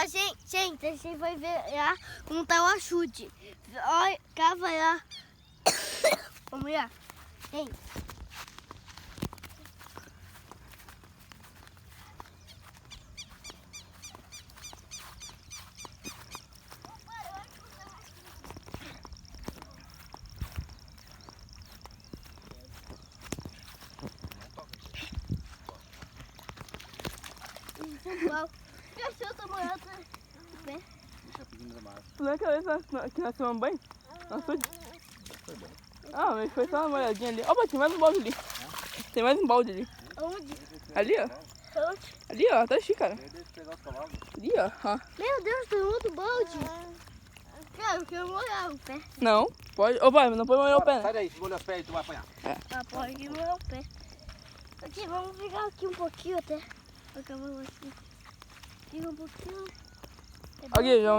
Ó, gente, a gente vai ver lá como tá o açude. Olha, cava lá. Vamos lá. Gente. Cachorro tá morando no pé. Deixa a pedinha da mara. Tu não é aquela vez que nós tomamos banho? Nossa, Foi bom. ah, mas foi só uma molhadinha ali. Opa, tem mais um balde ali. Tem mais um balde ali. Onde? Ali, ó. Onde? Ali, ó. Tá xícara. Deixa eu pegar os cavalos. Ali, ó. Meu Deus, tem outro balde. Cara, eu quero molhar o pé. Não, pode. Opa, não pode molhar o pé, né? Sai daí, molha os pés e tu vai apanhar. Ah, pode molhar o pé. Aqui, vamos ficar aqui um pouquinho até. Acabou aqui. Fica um pouquinho. Aqui, já